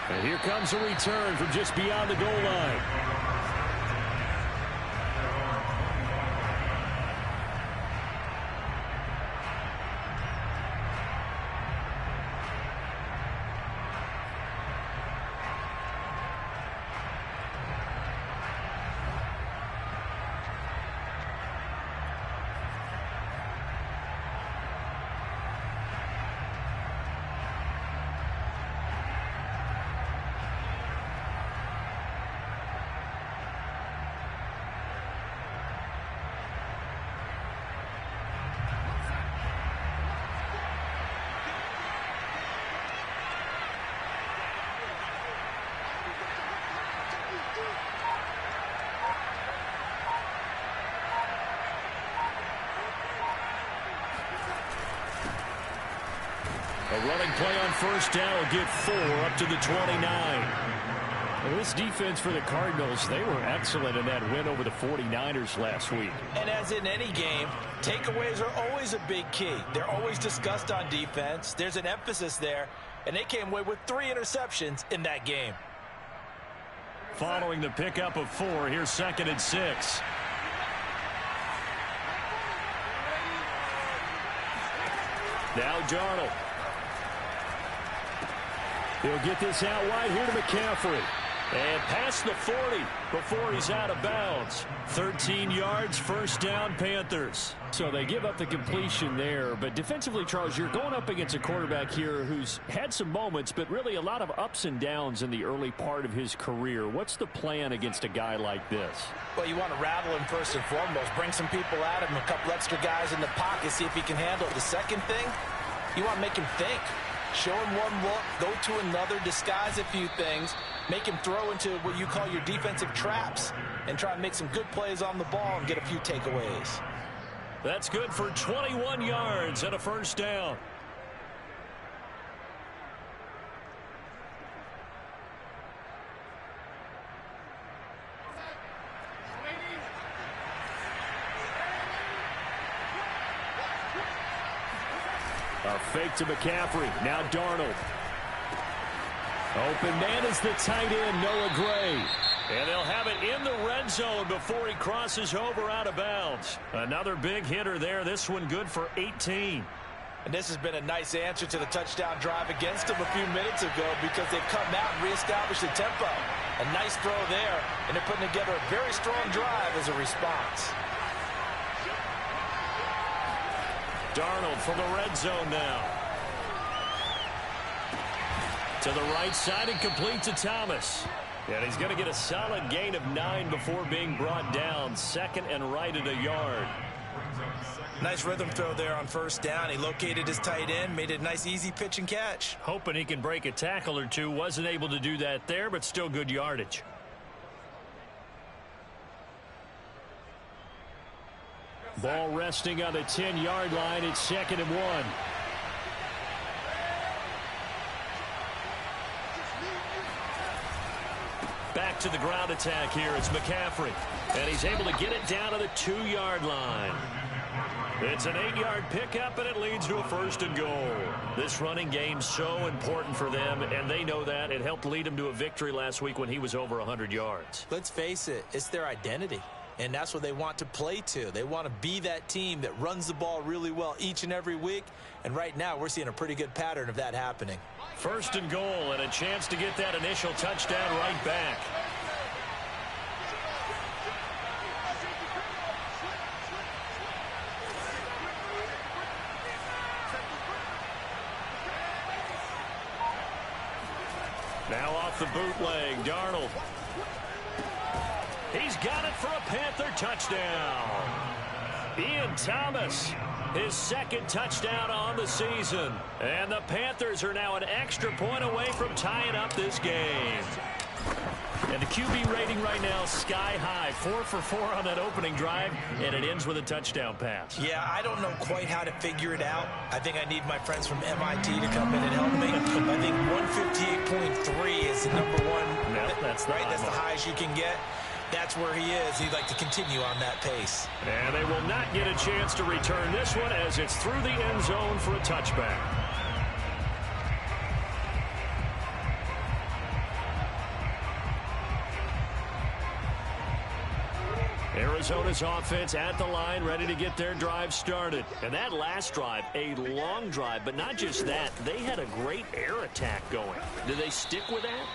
And here comes a return from just beyond the goal line. A running play on first down will get 4 up to the 29. Well, this defense for the Cardinals, they were excellent in that win over the 49ers last week. And as in any game, takeaways are always a big key. They're always discussed on defense. There's an emphasis there, and they came away with 3 interceptions in that game. Following the pickup of 4, here's 2nd and 6. Now Darnold. He'll get this out wide here to McCaffrey. And past the 40 before he's out of bounds. 13 yards, first down, Panthers. So they give up the completion there. But defensively, Charles, you're going up against a quarterback here who's had some moments, but really a lot of ups and downs in the early part of his career. What's the plan against a guy like this? Well, you want to rattle him first and foremost. Bring some people at him, a couple extra guys in the pocket, see if he can handle it. The second thing, you want to make him think. Show him one look, go to another, disguise a few things, make him throw into what you call your defensive traps, and try and make some good plays on the ball and get a few takeaways. That's good for 21 yards and a first down. A fake to McCaffrey. Now Darnold. Open man is the tight end, Noah Gray. And they'll have it in the red zone before he crosses over out of bounds. Another big hitter there. This one good for 18. And this has been a nice answer to the touchdown drive against them a few minutes ago because they've come out and reestablished the tempo. A nice throw there, and they're putting together a very strong drive as a response. Darnold from the red zone now. To the right side and complete to Thomas. And he's going to get a solid gain of 9 before being brought down. 2nd and right at a yard. Nice rhythm throw there on first down. He located his tight end, made it a nice easy pitch and catch. Hoping he can break a tackle or two. Wasn't able to do that there, but still good yardage. Ball resting on the 10-yard line. It's 2nd and 1. Back to the ground attack here. It's McCaffrey. And he's able to get it down to the 2-yard line. It's an 8-yard pickup, and it leads to a 1st and goal. This running game's so important for them, and they know that. It helped lead them to a victory last week when he was over 100 yards. Let's face it, it's their identity. And that's what they want to play to. They want to be that team that runs the ball really well each and every week. And right now, we're seeing a pretty good pattern of that happening. 1st and goal, and a chance to get that initial touchdown right back. Now off the bootleg, Darnold. He's got it for a Panther touchdown. Ian Thomas, his 2nd touchdown on the season. And the Panthers are now an extra point away from tying up this game. And the QB rating right now sky high. 4 for 4 on that opening drive, and it ends with a touchdown pass. Yeah, I don't know quite how to figure it out. I think I need my friends from MIT to come in and help me. I think 158.3 is the #1. No, that's right. That's the highest you can get. That's where he is. He'd like to continue on that pace. And they will not get a chance to return this one as it's through the end zone for a touchback. Arizona's offense at the line, ready to get their drive started. And that last drive, a long drive, but not just that. They had a great air attack going. Do they stick with that?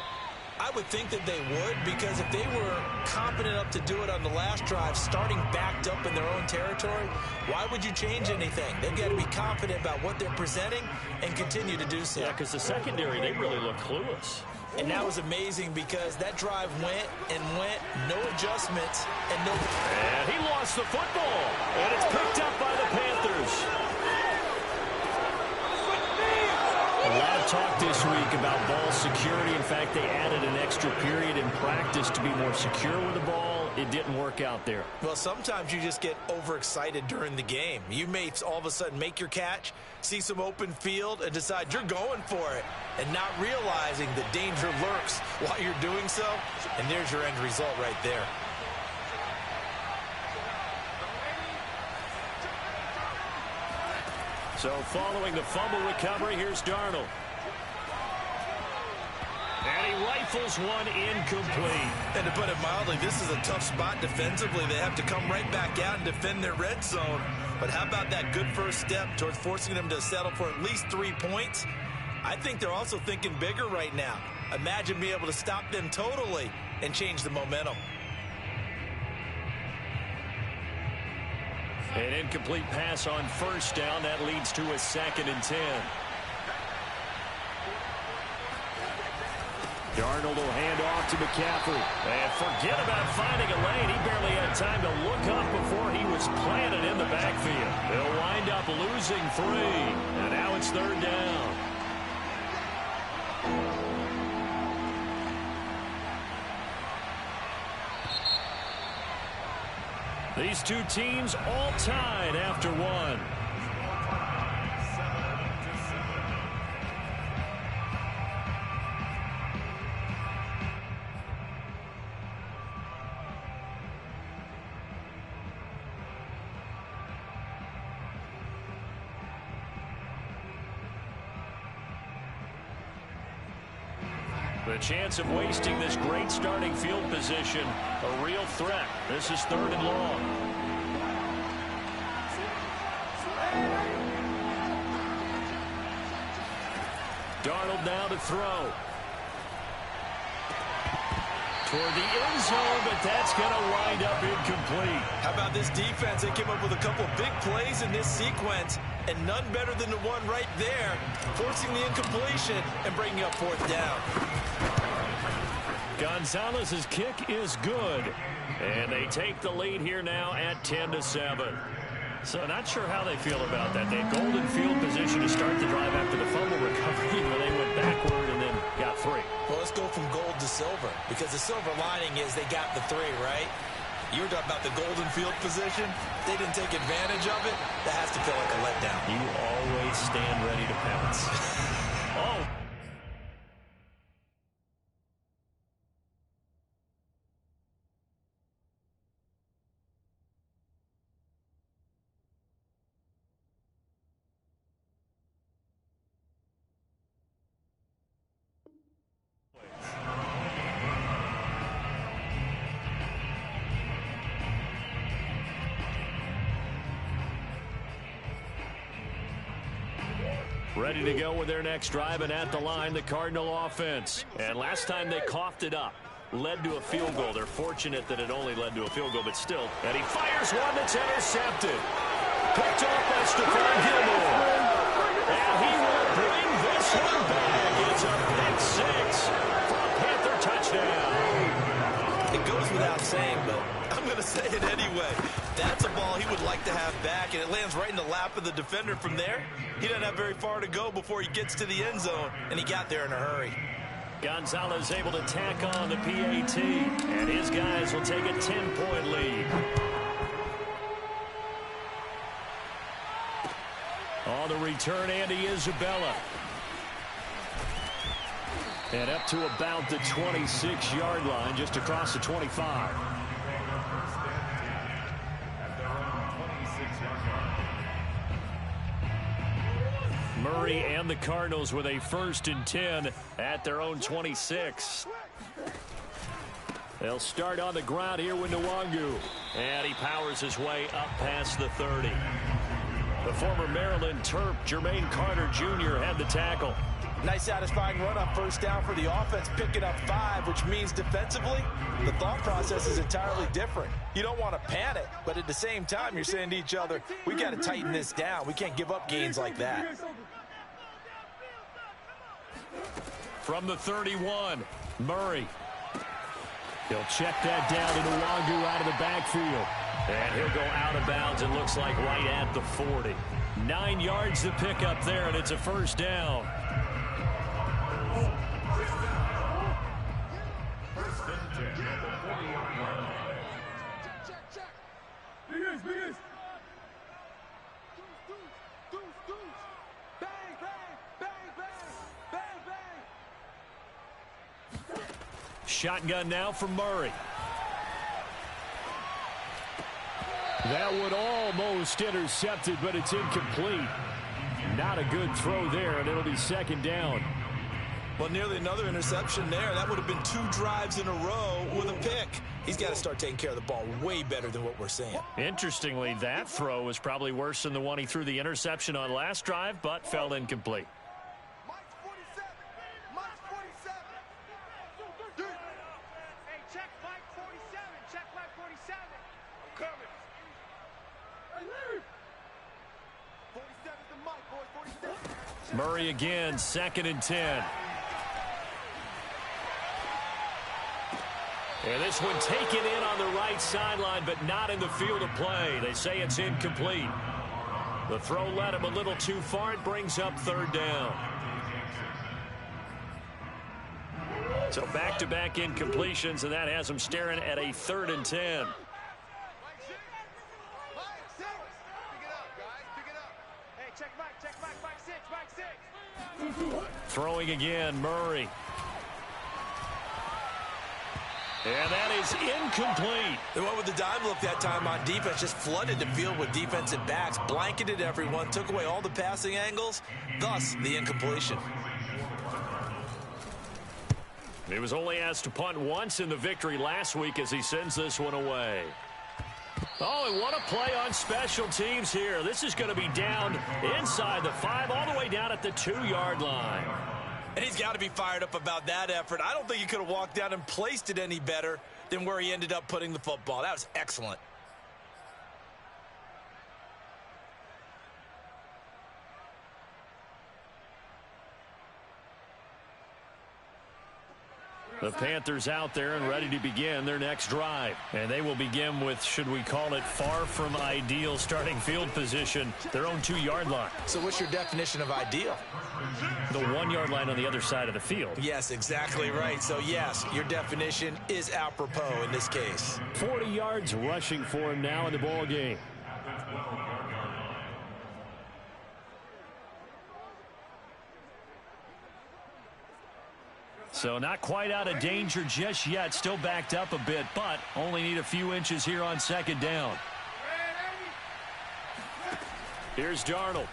I would think that they would, because if they were competent enough to do it on the last drive, starting backed up in their own territory, why would you change anything? They've got to be confident about what they're presenting and continue to do so. Yeah, because the secondary, they really look clueless. And that was amazing because that drive went and went, no adjustments, and no... And he lost the football, and it's picked up by the Panthers. A lot of talk this week about ball security. In fact, they added an extra period in practice to be more secure with the ball. It didn't work out there. Well, sometimes you just get overexcited during the game. You may all of a sudden make your catch, see some open field, and decide you're going for it, and not realizing the danger lurks while you're doing so. And there's your end result right there. So following the fumble recovery, here's Darnold. And he rifles one incomplete. And to put it mildly, this is a tough spot defensively. They have to come right back out and defend their red zone. But how about that good first step towards forcing them to settle for at least 3 points? I think they're also thinking bigger right now. Imagine being able to stop them totally and change the momentum. An incomplete pass on first down. That leads to a 2nd and 10. Darnold will hand off to McCaffrey. And forget about finding a lane. He barely had time to look up before he was planted in the backfield. They'll wind up losing 3. And now it's 3rd down. These two teams all tied after 1. The chance of wasting this great starting field position, a real threat. This is 3rd and long. Darnold now to throw. Toward the end zone, but that's going to wind up incomplete. How about this defense? They came up with a couple of big plays in this sequence, and none better than the one right there, forcing the incompletion and bringing up 4th down. Gonzalez's kick is good, and they take the lead here now at 10-7. So not sure how they feel about that. They had golden field position to start the drive after the fumble recovery, where they went backward and then got 3. Well, let's go from gold to silver, because the silver lining is they got the 3, right? You were talking about the golden field position. They didn't take advantage of it. That has to feel like a letdown. You always stand ready to pounce. Oh. Ready to go with their next drive, and at the line, the Cardinal offense. And last time they coughed it up, led to a field goal. They're fortunate that it only led to a field goal, but still. And he fires one that's intercepted. Picked off by Stephon Gilmore. And he will bring this one back. It's a pick 6 for a Panther touchdown. It goes without saying, but I'm going to say it anyway. That's a ball he would like to have back, and it lands right in the lap of the defender from there. He doesn't have very far to go before he gets to the end zone, and he got there in a hurry. Gonzalez able to tack on the PAT, and his guys will take a 10-point lead. On the return, Andy Isabella. And up to about the 26-yard line, just across the 25. Murray and the Cardinals with a 1st and 10 at their own 26. They'll start on the ground here with Nwangu. And he powers his way up past the 30. The former Maryland Terp, Jermaine Carter Jr. had the tackle. Nice satisfying run on first down for the offense, picking up 5, which means defensively, the thought process is entirely different. You don't want to panic, but at the same time, you're saying to each other, we got to tighten this down. We can't give up gains like that. From the 31, Murray. He'll check that down to Nwangu out of the backfield. And he'll go out of bounds, it looks like right at the 40. 9 yards to pick up there, and it's a first down. Shotgun now for Murray. That would almost intercepted, but it's incomplete. Not a good throw there, and it'll be second down. Well, nearly another interception there. That would have been 2 drives in a row with a pick. He's got to start taking care of the ball way better than what we're seeing. Interestingly, that throw was probably worse than the one he threw the interception on last drive, but fell incomplete. Murray again, 2nd and 10. And this one taken in on the right sideline, but not in the field of play. They say it's incomplete. The throw led him a little too far. It brings up 3rd down. So back-to-back incompletions, and that has him staring at a 3rd and 10. Throwing again, Murray. And that is incomplete. They went with the dime look that time on defense, just flooded the field with defensive backs, blanketed everyone, took away all the passing angles, thus the incompletion. He was only asked to punt once in the victory last week as he sends this one away. Oh, and what a play on special teams here. This is going to be down inside the 5, all the way down at the 2-yard line. And he's got to be fired up about that effort. I don't think he could have walked down and placed it any better than where he ended up putting the football. That was excellent. The Panthers out there and ready to begin their next drive. And they will begin with, should we call it, far from ideal starting field position, their own 2-yard line. So what's your definition of ideal? The 1-yard line on the other side of the field. Yes, exactly right. So, yes, your definition is apropos in this case. 40 yards rushing for him now in the ball game. So not quite out of danger just yet. Still backed up a bit, but only need a few inches here on 2nd down. Here's Darnold.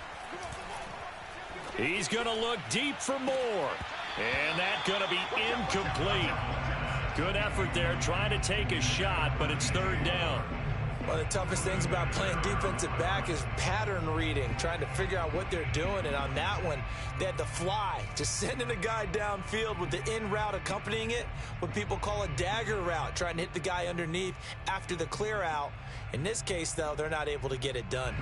He's going to look deep for more. And that's going to be incomplete. Good effort there, trying to take a shot, but it's 3rd down. One of the toughest things about playing defensive back is pattern reading, trying to figure out what they're doing. And on that one, they had to fly, just sending a guy downfield with the in route accompanying it, what people call a dagger route, trying to hit the guy underneath after the clear out. In this case, though, they're not able to get it done.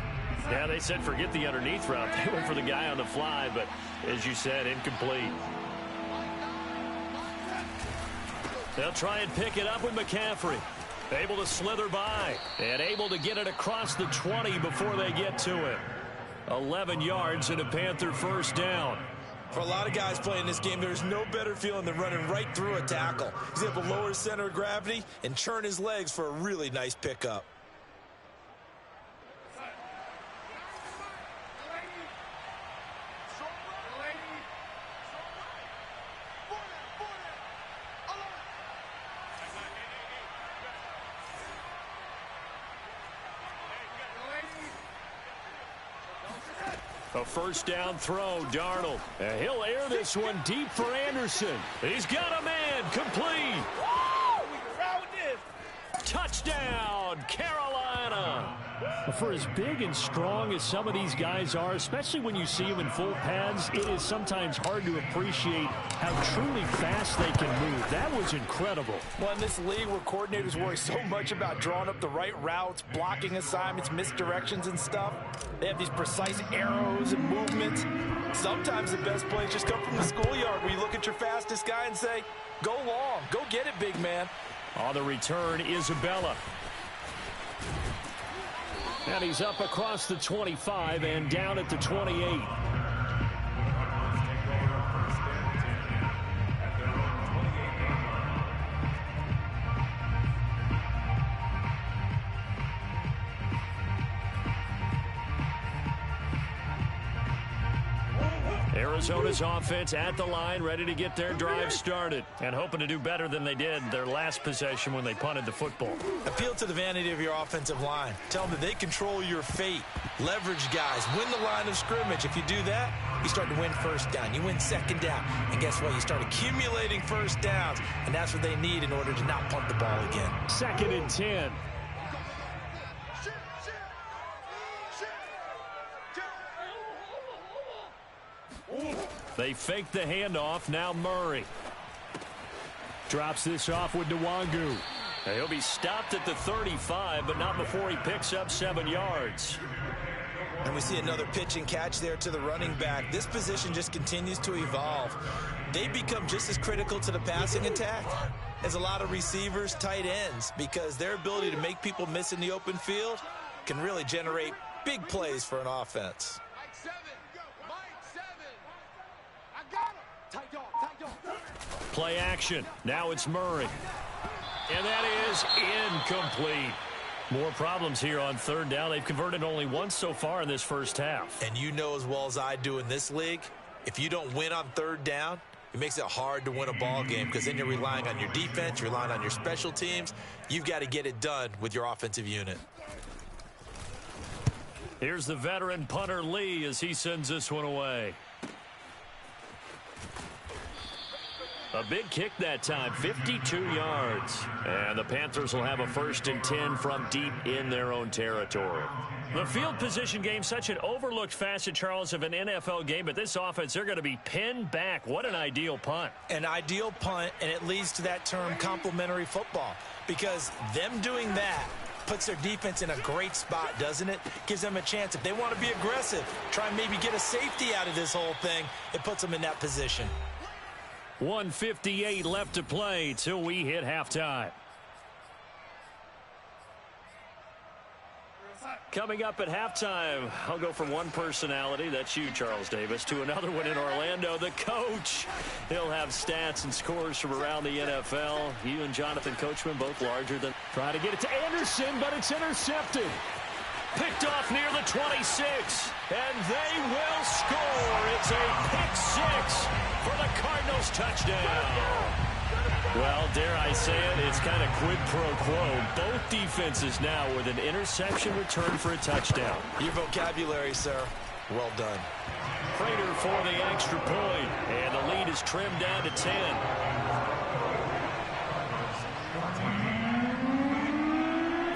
Yeah, they said forget the underneath route. They went for the guy on the fly, but as you said, incomplete. They'll try and pick it up with McCaffrey. Able to slither by and able to get it across the 20 before they get to it. 11 yards and a Panther 1st down. For a lot of guys playing this game, there's no better feeling than running right through a tackle. He's able to lower his center of gravity and churn his legs for a really nice pickup. A 1st down throw, Darnold. And he'll air this one deep for Anderson. He's got a man, complete. For as big and strong as some of these guys are, especially when you see them in full pads, it is sometimes hard to appreciate how truly fast they can move. That was incredible. Well, in this league where coordinators worry so much about drawing up the right routes, blocking assignments, misdirections and stuff, they have these precise arrows and movements. Sometimes the best plays just come from the schoolyard where you look at your fastest guy and say, go long, go get it, big man. On the return, Isabella. And he's up across the 25 and down at the 28. Arizona's offense at the line, ready to get their drive started and hoping to do better than they did their last possession when they punted the football. Appeal to the vanity of your offensive line. Tell them that they control your fate. Leverage guys. Win the line of scrimmage. If you do that, you start to win first down. You win second down. And guess what? You start accumulating first downs. And that's what they need in order to not punt the ball again. 2nd and 10. They fake the handoff. Now Murray drops this off with Nwangu. He'll be stopped at the 35, but not before he picks up 7 yards. And we see another pitch and catch there to the running back. This position just continues to evolve. They become just as critical to the passing attack as a lot of receivers, tight ends, because their ability to make people miss in the open field can really generate big plays for an offense. Play action. Now it's Murray. And that is incomplete. More problems here on 3rd down. They've converted only once so far in this first half. And you know as well as I do in this league, if you don't win on 3rd down, it makes it hard to win a ball game because then you're relying on your defense, you're relying on your special teams. You've got to get it done with your offensive unit. Here's the veteran punter Lee as he sends this one away. A big kick that time, 52 yards. And the Panthers will have a 1st and 10 from deep in their own territory. The field position game, such an overlooked facet, Charles, of an NFL game. But this offense, they're going to be pinned back. What an ideal punt. An ideal punt, and it leads to that term complementary football. Because them doing that puts their defense in a great spot, doesn't it? Gives them a chance. If they want to be aggressive, try and maybe get a safety out of this whole thing, it puts them in that position. 1:58 left to play till we hit halftime. Coming up at halftime, I'll go from one personality, that's you, Charles Davis, to another one in Orlando, the coach. He'll have stats and scores from around the NFL. You and Jonathan Coachman, both larger than... Try to get it to Anderson, but it's intercepted. Picked off near the 26, and they will score. It's a pick 6 for the Cardinals touchdown. Well, dare I say it, it's kind of quid pro quo. Both defenses now with an interception return for a touchdown. Your vocabulary, sir. Well done. Prater for the extra point, and the lead is trimmed down to 10.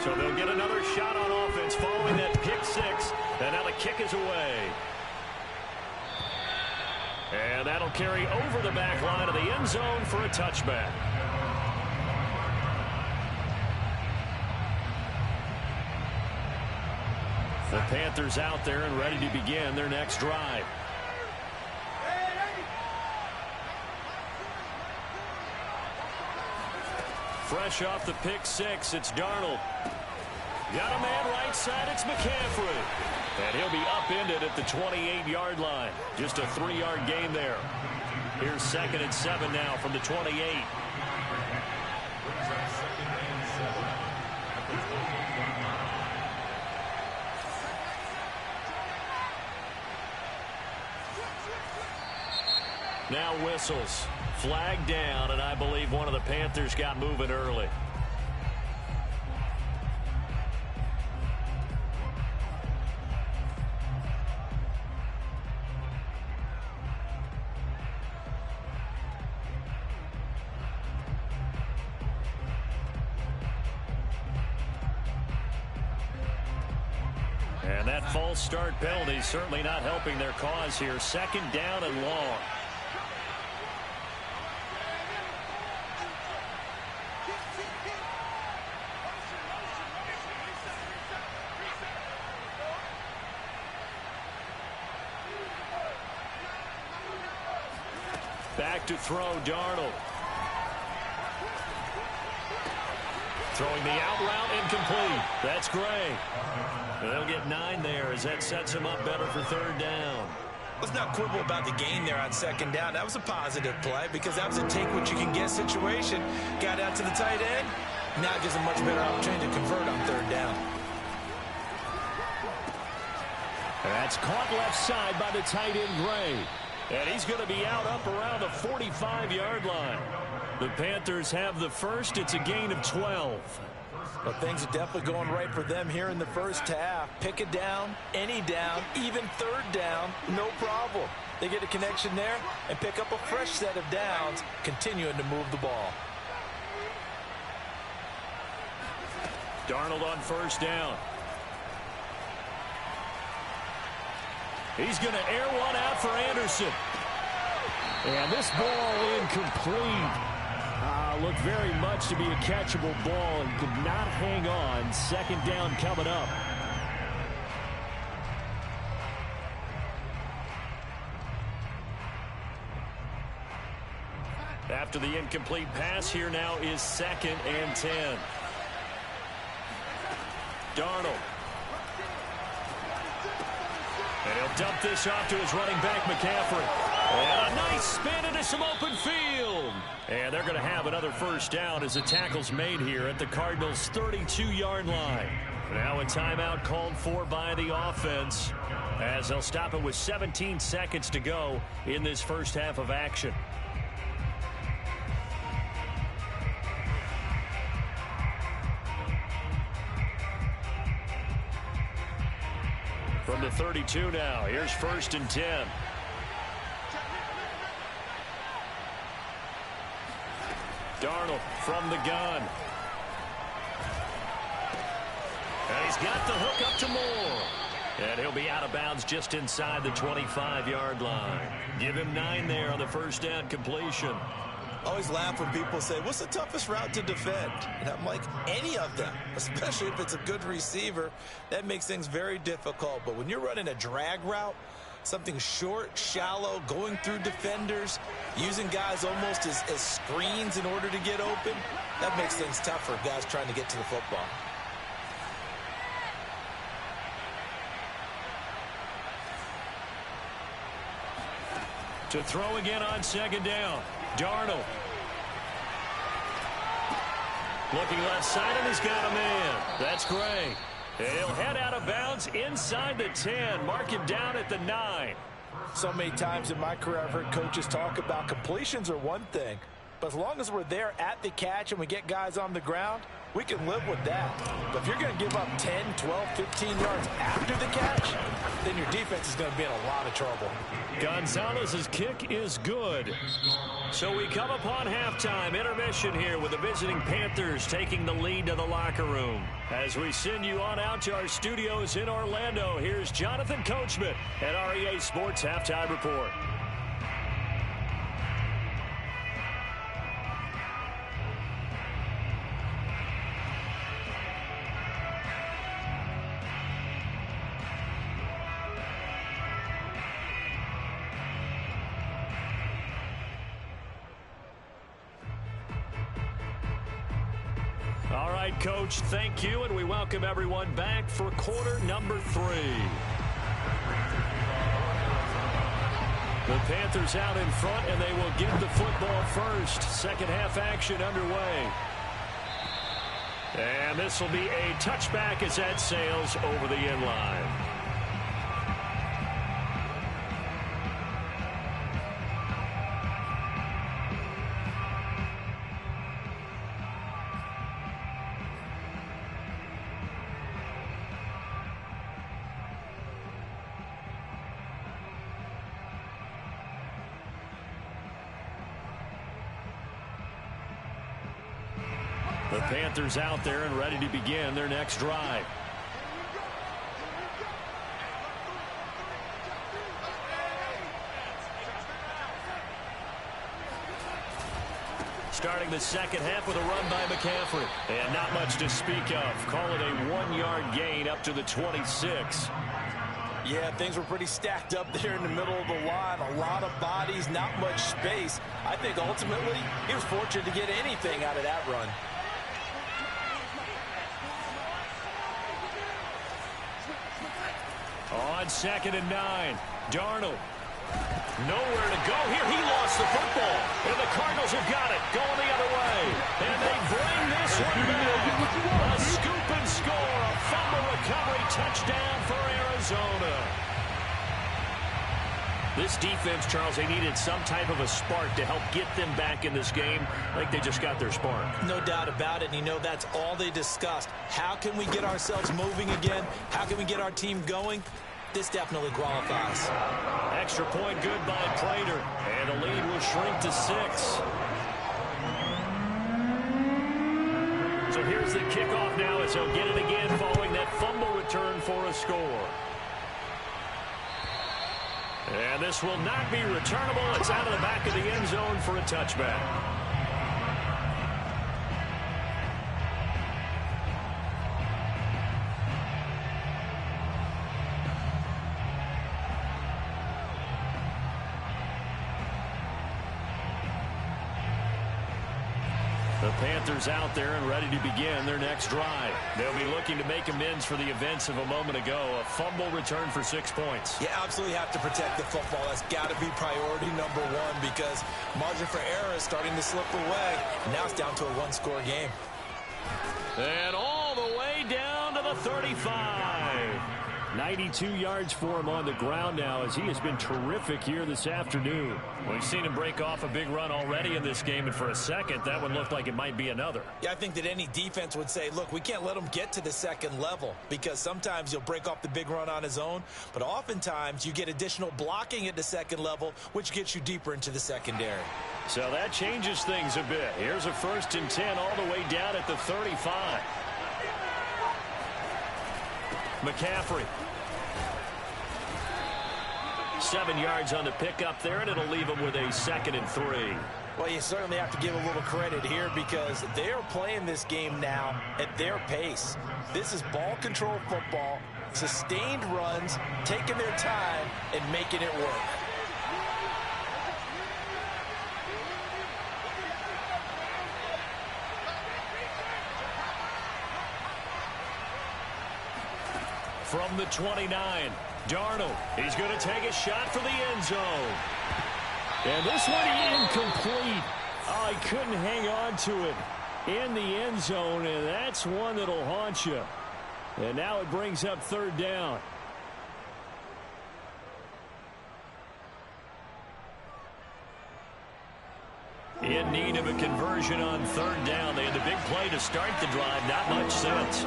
So they'll get another shot on offense following that pick 6, and now the kick is away. And that'll carry over the back line of the end zone for a touchback. The Panthers out there and ready to begin their next drive. Fresh off the pick 6, it's Darnold. Got a man right side, it's McCaffrey. And he'll be upended at the 28-yard line. Just a 3-yard gain there. Here's 2nd and 7 now from the 28. Now whistles. Flag down, and I believe one of the Panthers got moving early. And that false start penalty certainly not helping their cause here. Second down and long. Back to throw, Darnold. Throwing the out route, incomplete. That's Gray. They'll get 9 there as that sets him up better for third down. Let's not quibble about the gain there on second down. That was a positive play because that was a take-what-you-can-get situation. Got out to the tight end. Now gives a much better opportunity to convert on third down. That's caught left side by the tight end, Gray. And he's going to be out up around the 45-yard line. The Panthers have the first. It's a gain of 12. But things are definitely going right for them here in the first half. Pick it down, any down, even third down, no problem. They get a connection there and pick up a fresh set of downs, continuing to move the ball. Darnold on first down. He's going to air one out for Anderson. And this ball incomplete. Looked very much to be a catchable ball and could not hang on. Second down coming up. After the incomplete pass, here now is 2nd and 10. Darnold. And he'll dump this off to his running back, McCaffrey. And a nice spin into some open field. And they're going to have another first down as the tackle's made here at the Cardinals' 32-yard line. Now a timeout called for by the offense as they'll stop it with 17 seconds to go in this first half of action. From the 32 now, here's 1st and 10. Darnold from the gun. And he's got the hook up to Moore. And he'll be out of bounds just inside the 25-yard line. Give him 9 there on the first down completion. Always laugh when people say, what's the toughest route to defend? And I'm like, any of them, especially if it's a good receiver. That makes things very difficult. But when you're running a drag route, something short, shallow, going through defenders, using guys almost as screens in order to get open, that makes things tough for guys trying to get to the football. To throw again on second down. Darnold. Looking left side, and he's got a man. That's Gray. And he'll head out of bounds inside the 10. Mark him down at the 9. So many times in my career, I've heard coaches talk about completions are one thing. But as long as we're there at the catch and we get guys on the ground, we can live with that. But if you're going to give up 10, 12, 15 yards after the catch, then your defense is going to be in a lot of trouble. Gonzalez's kick is good. So we come upon halftime intermission here with the visiting Panthers taking the lead to the locker room. As we send you on out to our studios in Orlando, here's Jonathan Coachman at REA Sports Halftime Report. All right, Coach, thank you, and we welcome everyone back for quarter number 3. The Panthers out in front, and they will get the football first. Second half action underway. And this will be a touchback as that sails over the end line. The Panthers out there and ready to begin their next drive. Starting the second half with a run by McCaffrey. And not much to speak of. Call it a 1-yard gain up to the 26. Yeah, things were pretty stacked up there in the middle of the line. A lot of bodies, not much space. I think ultimately he was fortunate to get anything out of that run. On 2nd and 9, Darnold. Nowhere to go here. He lost the football. And the Cardinals have got it. Going the other way. And they bring this one back. A scoop and score. A fumble recovery touchdown for Arizona. This defense, Charles, they needed some type of a spark to help get them back in this game. I think they just got their spark. No doubt about it. And you know, that's all they discussed. How can we get ourselves moving again? How can we get our team going? This definitely qualifies. Extra point good by Prater. And the lead will shrink to 6. So here's the kickoff now as he'll get it again following that fumble return for a score. And this will not be returnable. It's out of the back of the end zone for a touchback. The Panthers out there and ready to begin their next drive. They'll be looking to make amends for the events of a moment ago. A fumble return for 6 points. You absolutely have to protect the football. That's got to be priority number one because margin for error is starting to slip away. Now it's down to a one-score game. And all the way down to the 35. 92 yards for him on the ground now as he has been terrific here this afternoon. We've seen him break off a big run already in this game, and for a second, that one looked like it might be another. Yeah, I think that any defense would say, look, we can't let him get to the second level because sometimes he'll break off the big run on his own, but oftentimes you get additional blocking at the second level, which gets you deeper into the secondary. So that changes things a bit. Here's a 1st and 10 all the way down at the 35. McCaffrey. 7 yards on the pickup there, and it'll leave him with a 2nd and 3. Well, you certainly have to give a little credit here because they are playing this game now at their pace. This is ball control football, sustained runs, taking their time, and making it work. From the 29, Darnold. He's going to take a shot for the end zone. And this one incomplete. Oh, he couldn't hang on to it in the end zone, and that's one that'll haunt you. And now it brings up 3rd down. In need of a conversion on 3rd down. They had the big play to start the drive. Not much sense.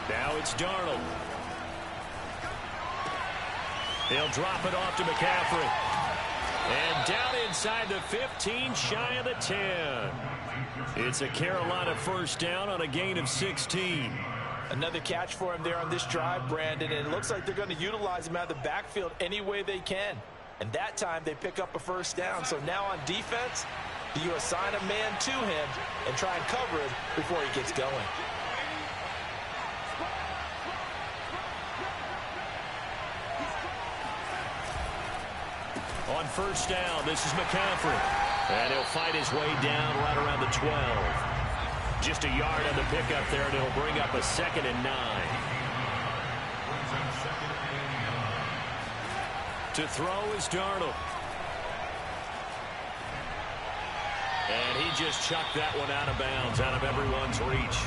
Now it's Darnold. He'll drop it off to McCaffrey. And down inside the 15, shy of the 10. It's a Carolina 1st down on a gain of 16. Another catch for him there on this drive, Brandon, and it looks like they're going to utilize him out of the backfield any way they can. And that time they pick up a 1st down. So now on defense, you assign a man to him and try and cover him before he gets going. On 1st down, this is McCaffrey. And he'll fight his way down right around the 12. Just a yard on the pickup there, and it'll bring up a 2nd and 9. To throw is Darnold. And he just chucked that one out of bounds, out of everyone's reach.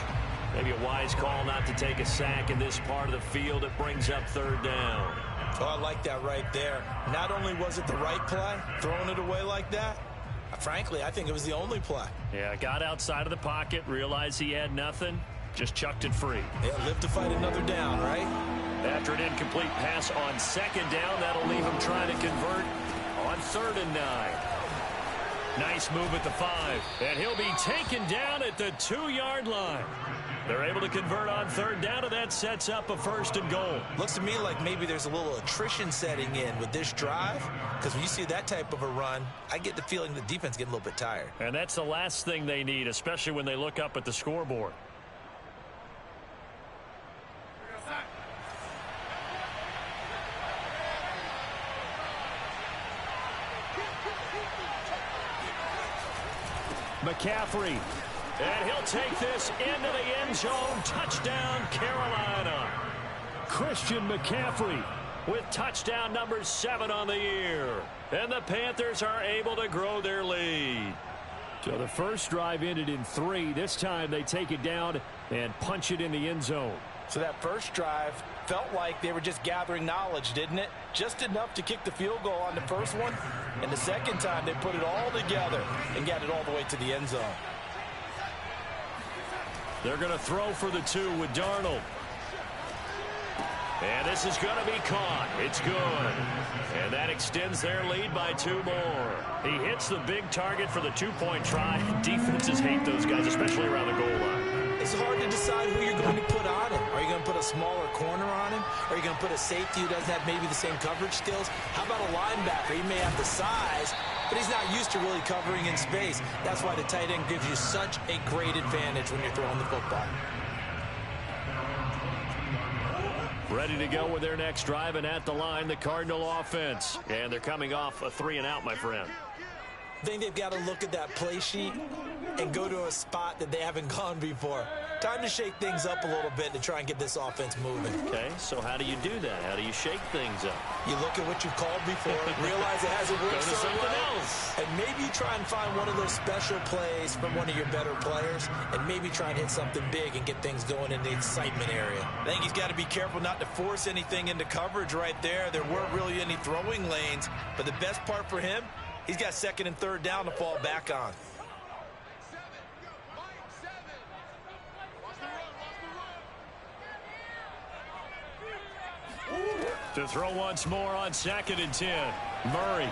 Maybe a wise call not to take a sack in this part of the field. It brings up 3rd down. Oh, I like that right there. Not only was it the right play, throwing it away like that, frankly, I think it was the only play. Yeah, got outside of the pocket, realized he had nothing, just chucked it free. Yeah, live to fight another down, right? After an incomplete pass on 2nd down, that'll leave him trying to convert on 3rd and 9. Nice move at the 5. And he'll be taken down at the 2-yard line. They're able to convert on third down, and that sets up a 1st and goal. Looks to me like maybe there's a little attrition setting in with this drive, because when you see that type of a run, I get the feeling the defense getting a little bit tired. And that's the last thing they need, especially when they look up at the scoreboard. McCaffrey. And he'll take this into the end zone. Touchdown, Carolina. Christian McCaffrey with touchdown number 7 on the year. And the Panthers are able to grow their lead. So the first drive ended in 3. This time they take it down and punch it in the end zone. So that first drive felt like they were just gathering knowledge, didn't it? Just enough to kick the field goal on the first one. And the second time they put it all together and got it all the way to the end zone. They're going to throw for the 2 with Darnold. And this is going to be caught. It's good. And that extends their lead by 2 more. He hits the big target for the 2-point try. Defenses hate those guys, especially around the goal line. It's hard to decide who you're going to put on him. Are you going to put a smaller corner on him? Are you going to put a safety who doesn't have maybe the same coverage skills? How about a linebacker? He may have the size, but he's not used to really covering in space. That's why the tight end gives you such a great advantage when you're throwing the football. Ready to go with their next drive, and at the line, the Cardinal offense. And they're coming off a 3-and-out, my friend. I think they've got to look at that play sheet and go to a spot that they haven't gone before. Time to shake things up a little bit to try and get this offense moving. Okay, so how do you do that? How do you shake things up? You look at what you've called before, realize it hasn't worked so well, and maybe you try and find one of those special plays from one of your better players, and maybe try and hit something big and get things going in the excitement area. I think he's got to be careful not to force anything into coverage right there. There weren't really any throwing lanes, but the best part for him, he's got 2nd and 3rd down to fall back on. To throw once more on 2nd and 10. Murray.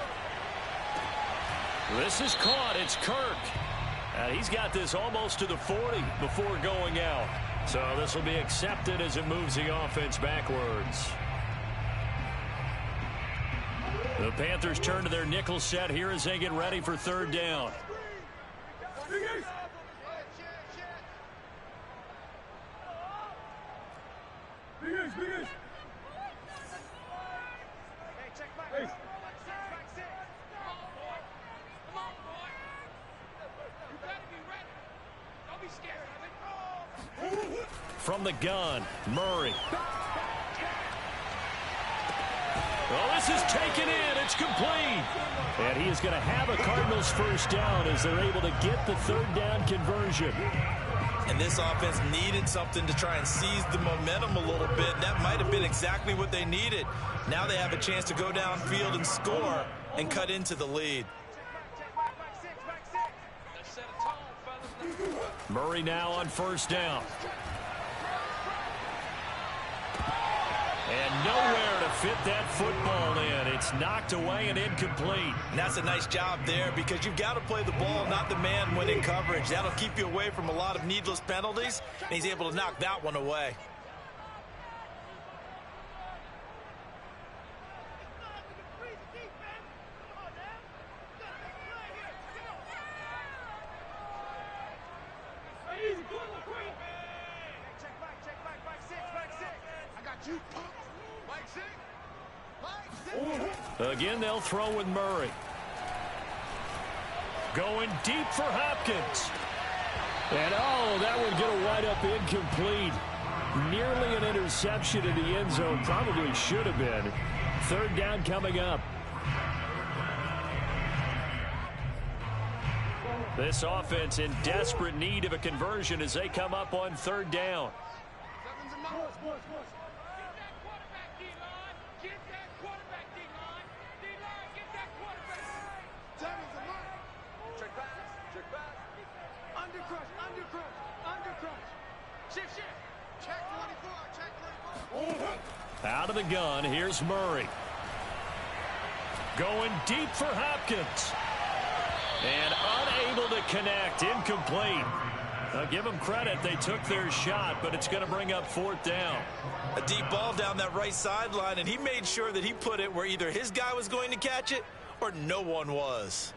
This is caught. It's Kirk. And he's got this almost to the 40 before going out. So this will be accepted as it moves the offense backwards. The Panthers turn to their nickel set here as they get ready for 3rd down. From the gun, Murray. Well, this is taken in. It's complete. And he is going to have a Cardinals 1st down as they're able to get the 3rd down conversion. And this offense needed something to try and seize the momentum a little bit. That might have been exactly what they needed. Now they have a chance to go downfield and score and cut into the lead. Murray now on 1st down. And nowhere to fit that football in. It's knocked away and incomplete. And that's a nice job there because you've got to play the ball, not the man when in coverage. That'll keep you away from a lot of needless penalties, and he's able to knock that one away. Again, they'll throw with Murray. Going deep for Hopkins. And, oh, that one going to wind up incomplete. Nearly an interception in the end zone. Probably should have been. 3rd down coming up. This offense in desperate need of a conversion as they come up on 3rd down. Out of the gun, here's Murray. Going deep for Hopkins. And unable to connect. Incomplete. Now give them credit. They took their shot, but it's going to bring up 4th down. A deep ball down that right sideline, and he made sure that he put it where either his guy was going to catch it or no one was.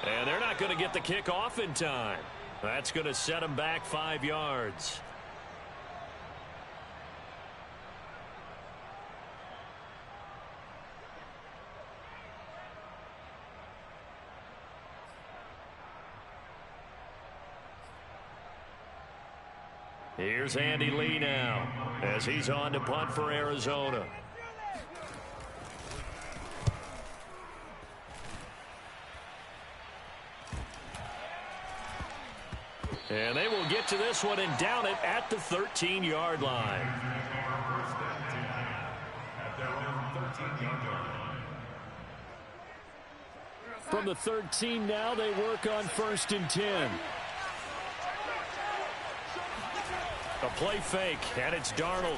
And they're not going to get the kick off in time. That's going to set them back 5 yards. Here's Andy Lee now as he's on to punt for Arizona. And they will get to this one and down it at the 13-yard line. From the 13 now, they work on 1st and 10. A play fake, and it's Darnold.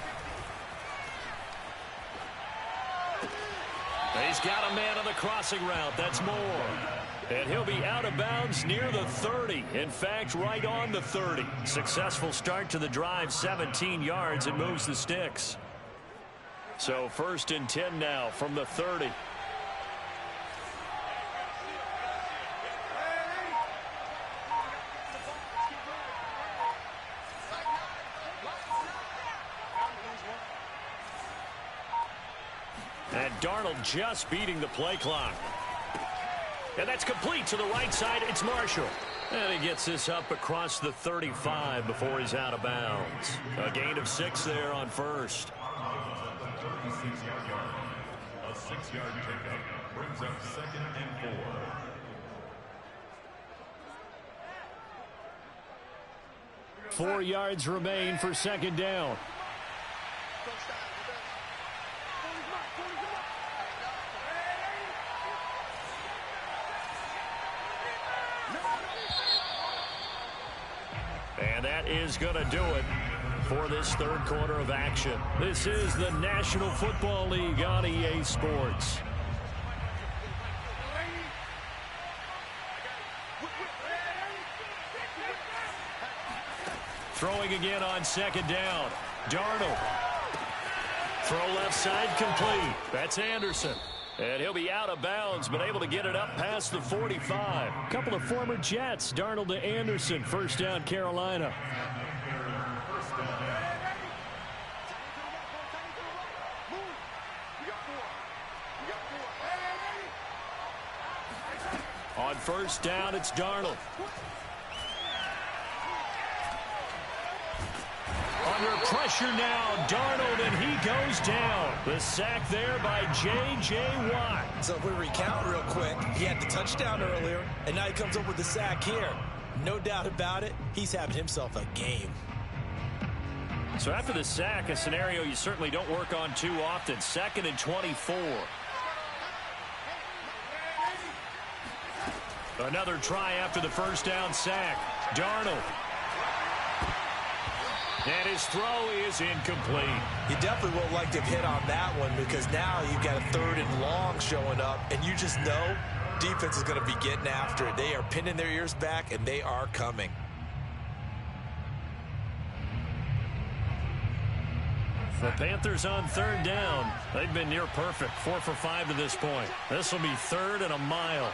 He's got a man on the crossing route. That's Moore. And he'll be out of bounds near the 30. In fact, right on the 30. Successful start to the drive, 17 yards, and moves the sticks. So 1st and 10 now from the 30. And Darnold just beating the play clock. And that's complete to the right side. It's Marshall. And he gets this up across the 35 before he's out of bounds. A gain of 6 there on 1st. A 6-yard pickup brings up 2nd and 4. 4 yards remain for 2nd down. And that is going to do it for this 3rd quarter of action. This is the National Football League on EA Sports. Throwing again on 2nd down. Darnold. Throw left side complete. That's Anderson. And he'll be out of bounds, but able to get it up past the 45. A couple of former Jets. Darnold to Anderson. 1st down, Carolina. On 1st down, it's Darnold. Under pressure now, Darnold, and he goes down. The sack there by J.J. Watt. So if we recount real quick, he had the touchdown earlier, and now he comes up with the sack here. No doubt about it, he's having himself a game. So after the sack, a scenario you certainly don't work on too often. 2nd and 24. Another try after the 1st down sack. Darnold. And his throw is incomplete. You definitely would like to have hit on that one because now you've got a 3rd and long showing up, and you just know defense is going to be getting after it. They are pinning their ears back, and they are coming. The Panthers on 3rd down. They've been near perfect. 4 for 5 to this point. This will be 3rd and a mile.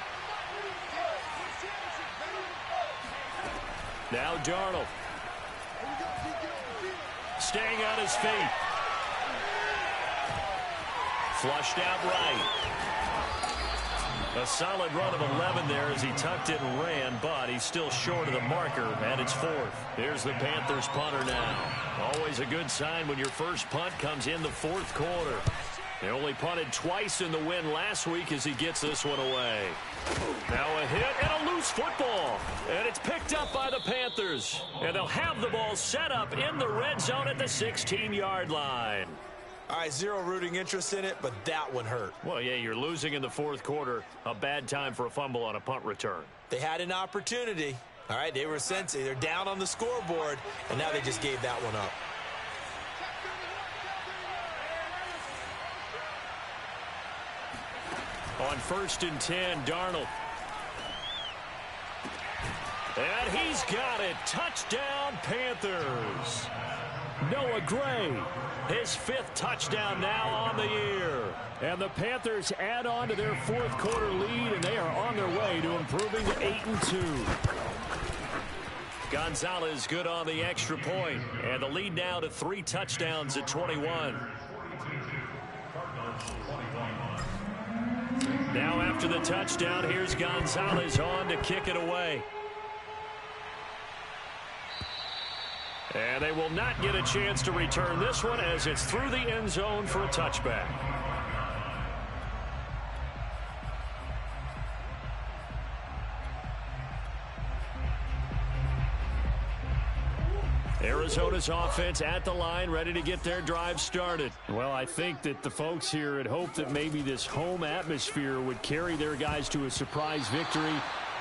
Now Darnold. Staying on his feet. Flushed out right. A solid run of 11 there as he tucked it and ran, but he's still short of the marker, and it's 4th. Here's the Panthers punter now. Always a good sign when your first punt comes in the 4th quarter. They only punted twice in the win last week as he gets this one away. Now a hit and a loose it's football, and it's picked up by the Panthers. And they'll have the ball set up in the red zone at the 16-yard line. All right, zero rooting interest in it, but that one hurt. Well, yeah, you're losing in the fourth quarter. A bad time for a fumble on a punt return. They had an opportunity. All right, they were sensing. They're down on the scoreboard, and now they just gave that one up. On 1st and 10, Darnold. And he's got it. Touchdown, Panthers. Noah Gray, his 5th touchdown now on the year. And the Panthers add on to their fourth quarter lead, and they are on their way to improving to 8-2. Gonzalez good on the extra point, and the lead now to 3 touchdowns at 21. Now after the touchdown, here's Gonzalez on to kick it away. And they will not get a chance to return this one as it's through the end zone for a touchback. Arizona's offense at the line, ready to get their drive started. Well, I think that the folks here had hoped that maybe this home atmosphere would carry their guys to a surprise victory,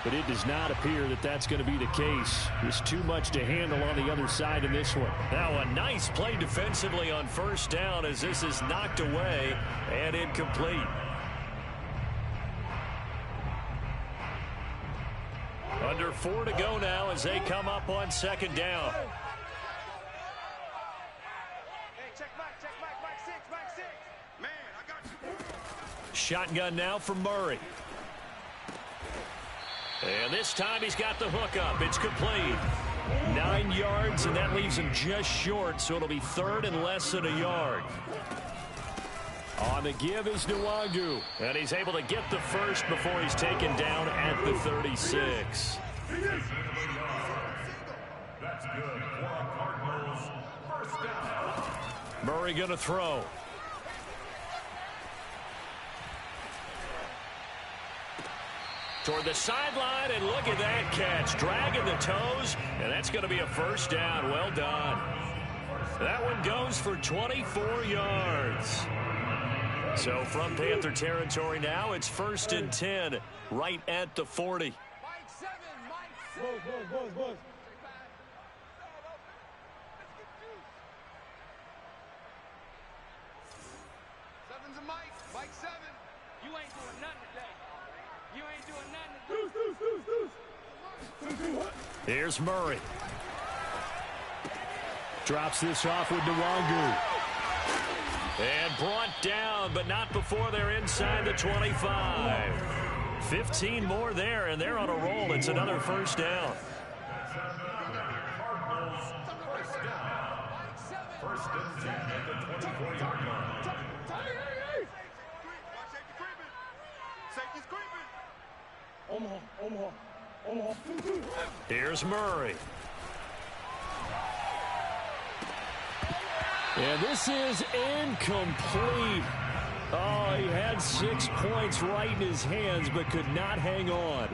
but it does not appear that that's going to be the case. There's too much to handle on the other side in this one. Now a nice play defensively on 1st down as this is knocked away and incomplete. Under 4 to go now as they come up on 2nd down. Shotgun now for Murray. And this time he's got the hook up. It's complete. 9 yards, and that leaves him just short, so it'll be 3rd and less than a yard. On the give is Nwangu, and he's able to get the first before he's taken down at the 36. That's good for our Cardinals. 1st down. Murray going to throw. Toward the sideline, and look at that catch. Dragging the toes, and that's going to be a 1st down. Well done. That one goes for 24 yards. So from Panther territory now, it's 1st and 10, right at the 40. Seven's a Mike. Mike 7. You ain't doing nothing today. You ain't doing nothing. Here's Murray. Drops this off with Nwangu. And brought down, but not before they're inside the 25. 15 more there, and they're on a roll. It's another 1st down. Cardinals 1st down. 1st and 10 at the 24-yard line. Safety's creeping. Here's Murray. And this is incomplete. Oh, he had 6 points right in his hands, but could not hang on.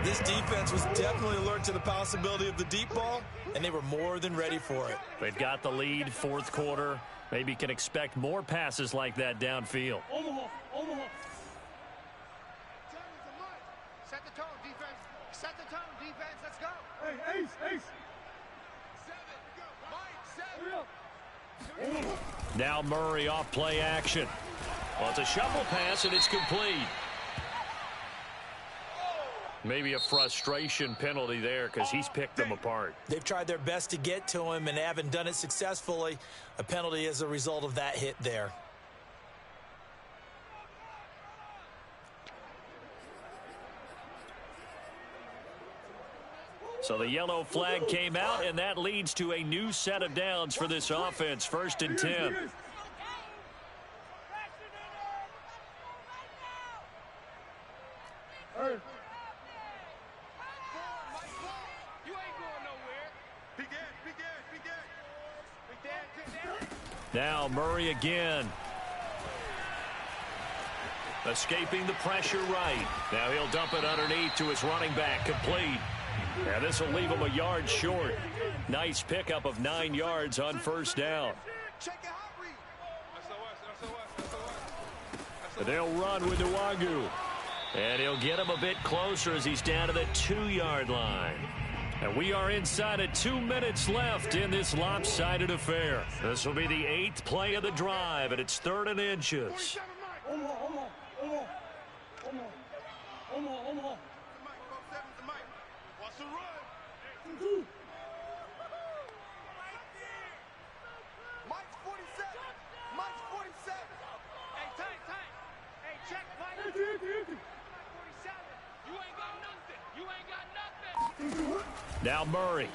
This defense was definitely alert to the possibility of the deep ball, and they were more than ready for it. They've got the lead, 4th quarter. Maybe can expect more passes like that downfield. Set the tone, defense. Set the tone, defense. Let's go. Hey, Ace. 7. Mike 7. Now Murray off play action. Well, it's a shovel pass, and it's complete. Maybe a frustration penalty there because he's picked them apart. They've tried their best to get to him and haven't done it successfully. A penalty as a result of that hit there. So the yellow flag came out, and that leads to a new set of downs for this offense. 1st and 10. Now Murray again. Escaping the pressure right. Now he'll dump it underneath to his running back. Complete. And this will leave him a yard short. Nice pickup of 9 yards on first down. They'll run with Nwangu. And he'll get him a bit closer as he's down to the 2-yard line. And we are inside of 2 minutes left in this lopsided affair. This will be the 8th play of the drive, and it's 3rd and inches. Now Murray.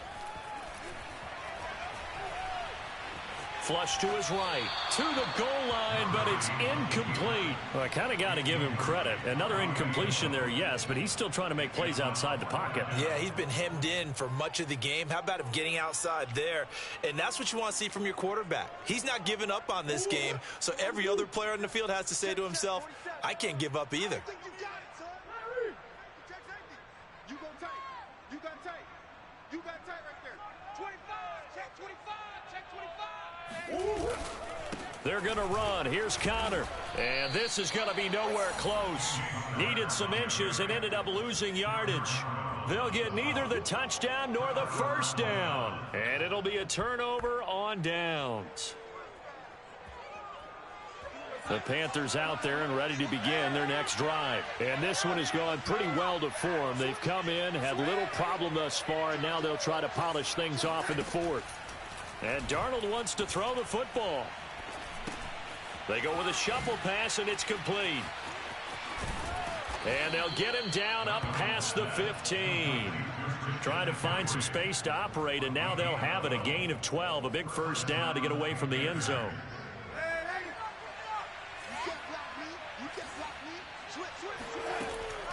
Flush to his right. To the goal line, but it's incomplete. Well, I kind of got to give him credit. Another incompletion there, yes, but he's still trying to make plays outside the pocket. Yeah, he's been hemmed in for much of the game. How about him getting outside there? And that's what you want to see from your quarterback. He's not giving up on this game, so every other player on the field has to say to himself, I can't give up either. They're going to run. Here's Connor. And this is going to be nowhere close. Needed some inches and ended up losing yardage. They'll get neither the touchdown nor the first down. And it'll be a turnover on downs. The Panthers out there and ready to begin their next drive. And this one has gone pretty well to form. They've come in, had little problem thus far, and now they'll try to polish things off in the 4th. And Darnold wants to throw the football. They go with a shuffle pass, and it's complete. And they'll get him down up past the 15. Trying to find some space to operate, and now they'll have it. A gain of 12, a big first down to get away from the end zone.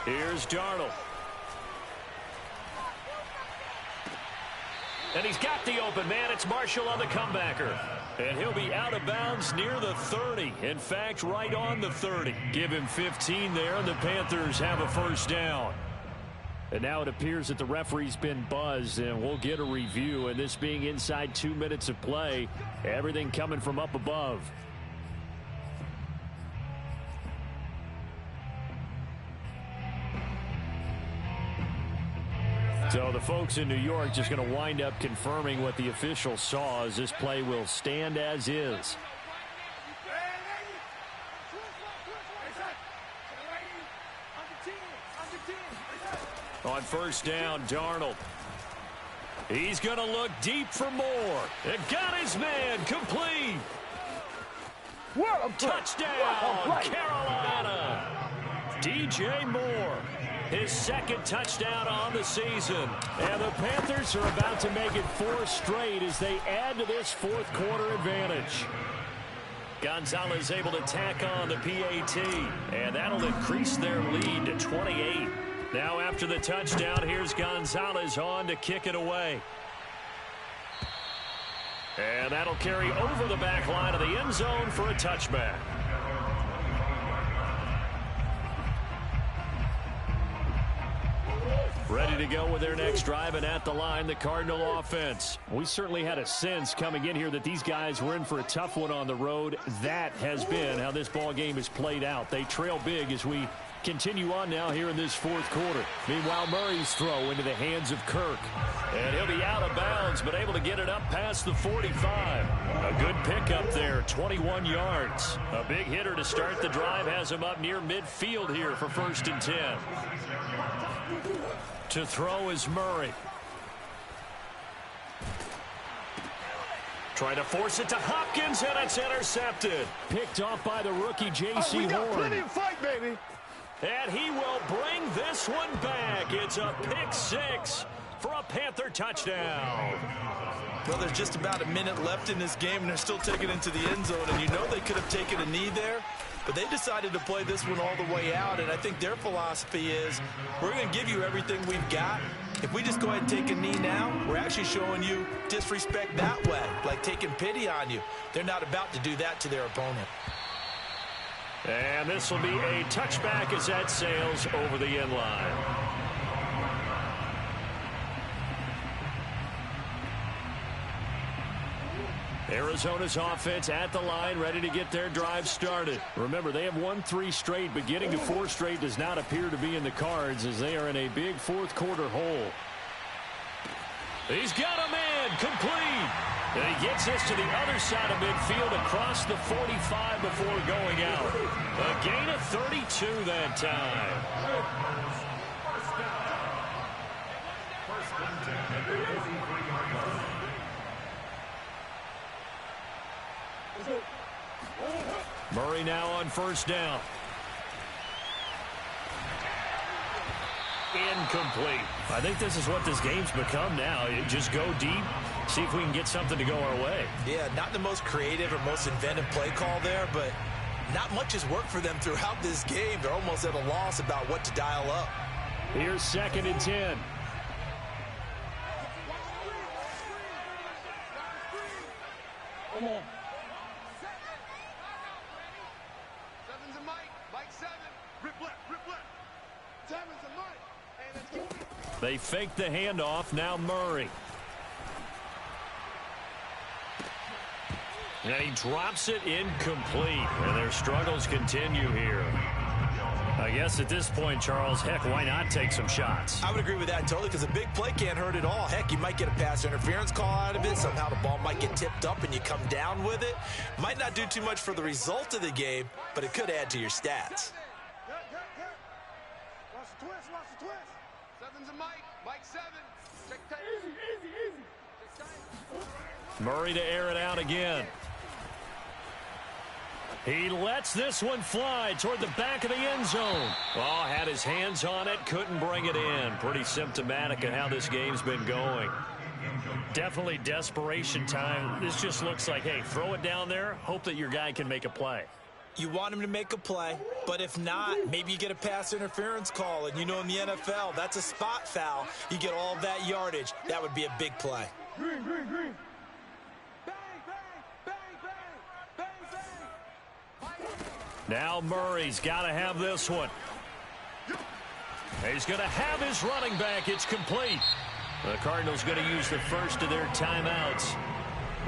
Here's Darnold. And he's got the open man. It's Marshall on the comebacker. And he'll be out of bounds near the 30. In fact, right on the 30. Give him 15 there, and the Panthers have a first down. And now it appears that the referee's been buzzed, and we'll get a review. And this being inside 2 minutes of play, everything coming from up above. So the folks in New York just going to wind up confirming what the official saw, as this play will stand as is. On first down, Darnold. He's going to look deep for more. It got his man complete. Touchdown, Carolina. DJ Moore. His 2nd touchdown on the season. And the Panthers are about to make it 4 straight as they add to this 4th quarter advantage. Gonzalez able to tack on the PAT. And that'll increase their lead to 28. Now after the touchdown, here's Gonzalez on to kick it away. And that'll carry over the back line of the end zone for a touchback. Ready to go with their next drive, and at the line, the Cardinal offense. We certainly had a sense coming in here that these guys were in for a tough one on the road. That has been how this ball game has played out. They trail big as we continue on now here in this 4th quarter. Meanwhile, Murray's throw into the hands of Kirk. And he'll be out of bounds, but able to get it up past the 45. A good pickup there, 21 yards. A big hitter to start the drive has him up near midfield here for 1st and 10. To throw is Murray. Trying to force it to Hopkins, and it's intercepted. Picked off by the rookie J.C. Horn. Plenty of fight, baby. And he will bring this one back. It's a pick 6 for a Panther touchdown. Well, there's just about a minute left in this game, and they're still taking it into the end zone. And you know they could have taken a knee there, but they decided to play this one all the way out. And I think their philosophy is, we're going to give you everything we've got. If we just go ahead and take a knee now, we're actually showing you disrespect that way, like taking pity on you. They're not about to do that to their opponent. And this will be a touchback as that sails over the end line. Arizona's offense at the line, ready to get their drive started. Remember, they have won 3 straight, but getting to 4 straight does not appear to be in the cards as they are in a big fourth-quarter hole. He's got a man, complete. And he gets this to the other side of midfield across the 45 before going out. A gain of 32 that time. First and 10 at the 43-yard line. Murray now on first down. Incomplete. I think this is what this game's become now. You just go deep, see if we can get something to go our way. Yeah, not the most creative or most inventive play call there, but not much has worked for them throughout this game. They're almost at a loss about what to dial up. Here's 2nd and 10. Come on. Seven's a Mike. Mike 7. Rip left. Rip left. Seven's a Mike. Hey, let's go. They fake the handoff. Now Murray. And he drops it incomplete. And their struggles continue here. I guess at this point, Charles, heck, why not take some shots? I would agree with that totally because a big play can't hurt at all. Heck, you might get a pass interference call out of it. Somehow the ball might get tipped up and you come down with it. Might not do too much for the result of the game, but it could add to your stats. Watch the twist. Watch the twist. Seven's a Mike. Mike 7. Check tight. Easy. Check tight. Murray to air it out again. He lets this one fly toward the back of the end zone. Oh, had his hands on it, couldn't bring it in. Pretty symptomatic of how this game's been going. Definitely desperation time. This just looks like, hey, throw it down there, hope that your guy can make a play. You want him to make a play, but if not, maybe you get a pass interference call. And you know in the NFL, that's a spot foul. You get all of that yardage. That would be a big play. Green. Bang, bang. Now Murray's got to have this one. He's going to have his running back. It's complete. The Cardinals going to use the first of their timeouts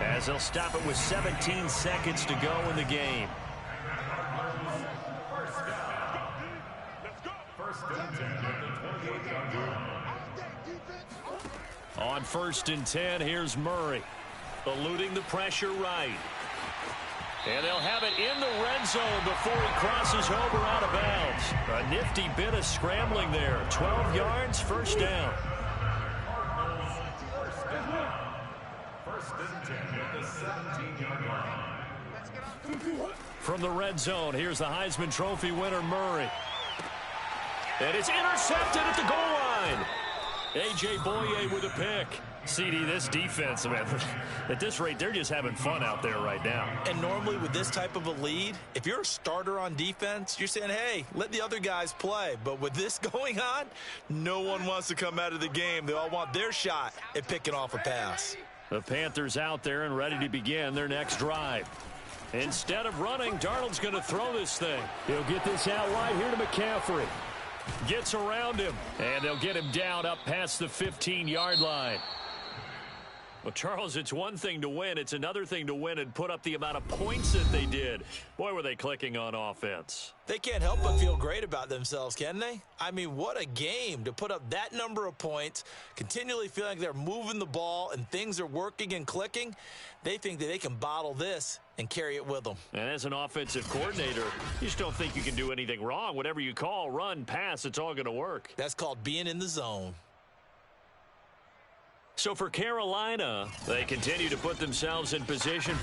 as they'll stop it with 17 seconds to go in the game. First and 10 at the 28-yard line. On 1st and 10, here's Murray. Eluding the pressure right. And they'll have it in the red zone before he crosses over out of bounds. A nifty bit of scrambling there. 12 yards, first down. First and 10 at the 17-yard line. From the red zone, here's the Heisman Trophy winner, Murray. And it's intercepted at the goal line. A.J. Boye with a pick. CD, this defense, man, at this rate, they're just having fun out there right now. And normally with this type of a lead, if you're a starter on defense, you're saying, hey, let the other guys play. But with this going on, no one wants to come out of the game. They all want their shot at picking off a pass. The Panthers out there and ready to begin their next drive. Instead of running, Darnold's going to throw this thing. He'll get this out wide here to McCaffrey. Gets around him, and they'll get him down up past the 15-yard line. Well, Charles, it's one thing to win. It's another thing to win and put up the amount of points that they did. Boy, were they clicking on offense. They can't help but feel great about themselves, can they? I mean, what a game to put up that number of points, continually feeling like they're moving the ball and things are working and clicking. They think that they can bottle this and carry it with them. And as an offensive coordinator, you just don't think you can do anything wrong. Whatever you call, run, pass, it's all going to work. That's called being in the zone. So for Carolina, they continue to put themselves in position for